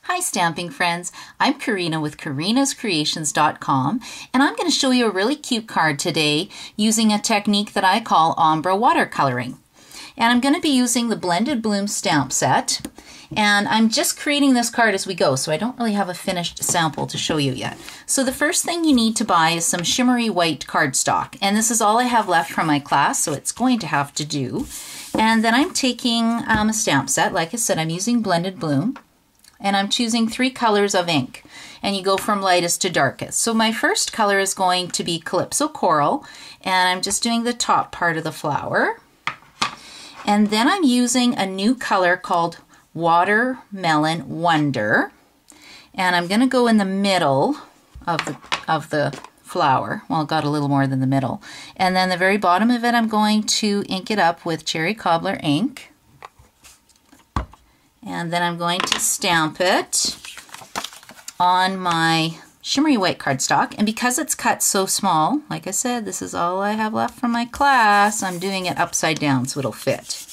Hi stamping friends, I'm Karina with karinascreations.com and I'm going to show you a really cute card today using a technique that I call Ombre Watercoloring. And I'm going to be using the Blended Bloom stamp set, and I'm just creating this card as we go, so I don't really have a finished sample to show you yet. So the first thing you need to buy is some Shimmery White cardstock, and this is all I have left from my class, so it's going to have to do. And then I'm taking a stamp set. Like I said, I'm using Blended Bloom. And I'm choosing 3 colors of ink, and you go from lightest to darkest. So my first color is going to be Calypso Coral, and I'm just doing the top part of the flower. And then I'm using a new color called Watermelon Wonder, and I'm going to go in the middle of the flower. Well, it got a little more than the middle. And then the very bottom of it, I'm going to ink it up with Cherry Cobbler ink. And then I'm going to stamp it on my Shimmery White cardstock. And because it's cut so small, like I said, this is all I have left from my class, I'm doing it upside down so it'll fit.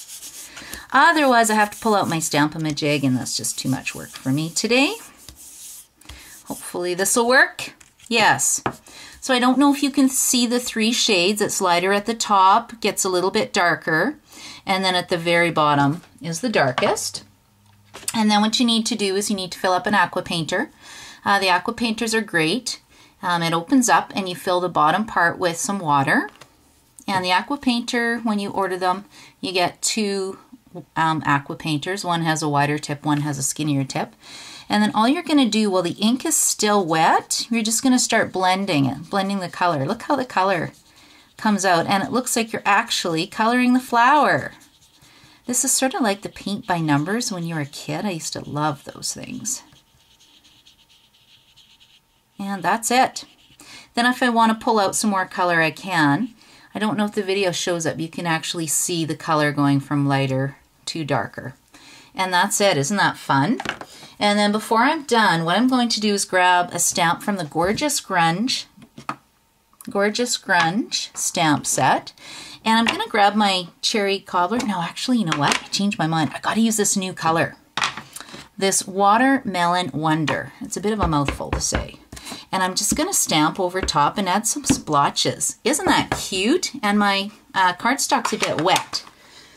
Otherwise, I have to pull out my Stampin'-a-Jig, and that's just too much work for me today. Hopefully this will work. Yes. So I don't know if you can see the 3 shades. It's lighter at the top, gets a little bit darker, and then at the very bottom is the darkest. And then what you need to do is you need to fill up an aqua painter. The aqua painters are great. It opens up and you fill the bottom part with some water. And the aqua painter, when you order them, you get 2 aqua painters. One has a wider tip, one has a skinnier tip. And then all you're going to do while the ink is still wet, you're just going to start blending it, blending the color. Look how the color comes out, and it looks like you're actually coloring the flower. This is sort of like the paint by numbers when you were a kid. I used to love those things. And that's it. Then if I want to pull out some more color, I can. I don't know if the video shows it, but you can actually see the color going from lighter to darker. And that's it. Isn't that fun? And then before I'm done, what I'm going to do is grab a stamp from the Gorgeous Grunge stamp set. And I'm going to grab my Cherry Cobbler. No, actually, you know what? I changed my mind. I got to use this new color. This Watermelon Wonder. It's a bit of a mouthful to say. And I'm just going to stamp over top and add some splotches. Isn't that cute? And my cardstock's a bit wet,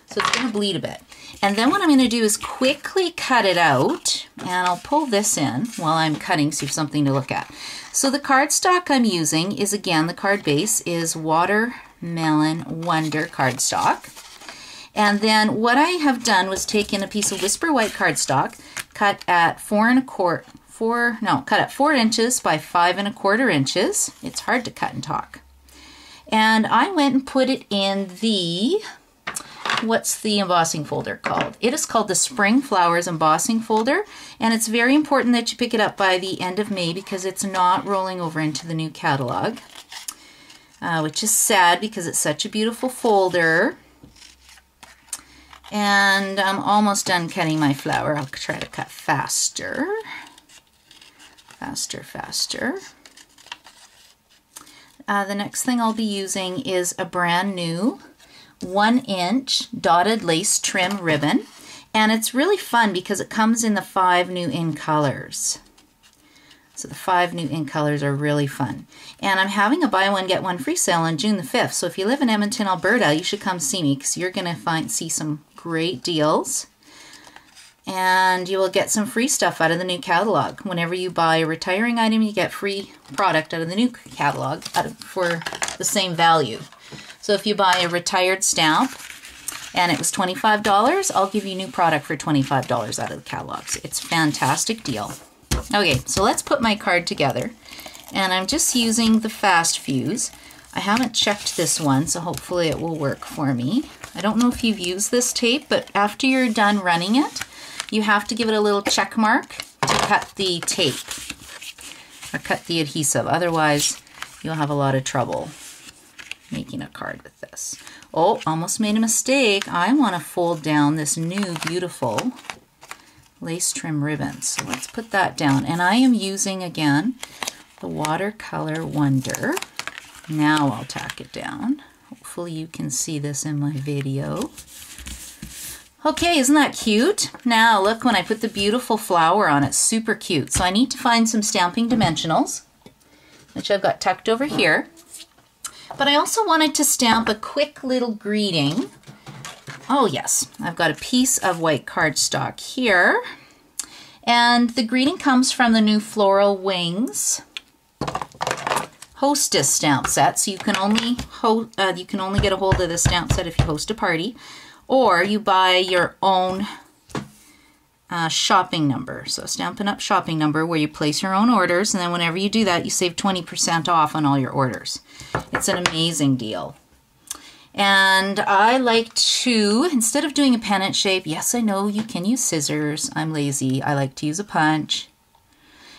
so it's going to bleed a bit. And then what I'm going to do is quickly cut it out, and I'll pull this in while I'm cutting so you have something to look at. So the cardstock I'm using is, again, the card base is Watermelon Wonder cardstock. And then what I have done was taken a piece of Whisper White cardstock, cut at 4 inches by 5 1/4 inches. It's hard to cut and talk. And I went and put it in the, what's the embossing folder called? It is called the Spring Flowers embossing folder, and it's very important that you pick it up by the end of May because it's not rolling over into the new catalog, which is sad because it's such a beautiful folder. And I'm almost done cutting my flower. I'll try to cut faster. Faster. The next thing I'll be using is a brand new 1-inch dotted lace trim ribbon, and it's really fun because it comes in the 5 new in colors. So the 5 new in colors are really fun. And I'm having a buy one get one free sale on June the 5th. So if you live in Edmonton, Alberta, you should come see me because you're going to see some great deals. And you will get some free stuff out of the new catalog. Whenever you buy a retiring item, you get free product out of the new catalog for the same value. So if you buy a retired stamp and it was $25, I'll give you new product for $25 out of the catalog. So it's a fantastic deal. Okay, so let's put my card together. And I'm just using the Fast Fuse. I haven't checked this one, so hopefully it will work for me. I don't know if you've used this tape, but after you're done running it, you have to give it a little check mark to cut the tape or cut the adhesive. Otherwise, you'll have a lot of trouble making a card with this. Oh, almost made a mistake. I want to fold down this new beautiful lace trim ribbon. So let's put that down. And I am using, again, the Watercolor Wonder. Now I'll tack it down. Hopefully you can see this in my video. Okay, isn't that cute? Now look when I put the beautiful flower on it, super cute. So I need to find some stamping dimensionals, which I've got tucked over here. But I also wanted to stamp a quick little greeting. Oh yes, I've got a piece of white cardstock here. And the greeting comes from the new Floral Wings Hostess stamp set. So you can only get a hold of this stamp set if you host a party, or you buy your own shopping number. So Stampin' Up! Shopping number, where you place your own orders, and then whenever you do that, you save 20% off on all your orders. It's an amazing deal. And I like to, instead of doing a pennant shape, yes, I know you can use scissors. I'm lazy. I like to use a punch.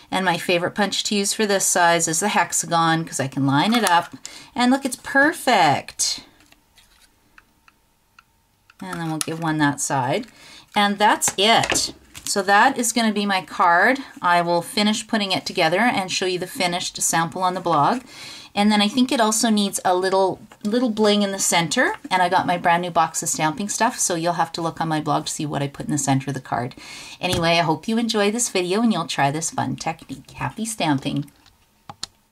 And my favorite punch to use for this size is the hexagon, because I can line it up. And look, it's perfect. And then we'll give one that side. And that's it. So that is going to be my card. I will finish putting it together and show you the finished sample on the blog. And then I think it also needs a little bling in the center. And I got my brand new box of stamping stuff, so you'll have to look on my blog to see what I put in the center of the card. Anyway, I hope you enjoy this video and you'll try this fun technique. Happy stamping!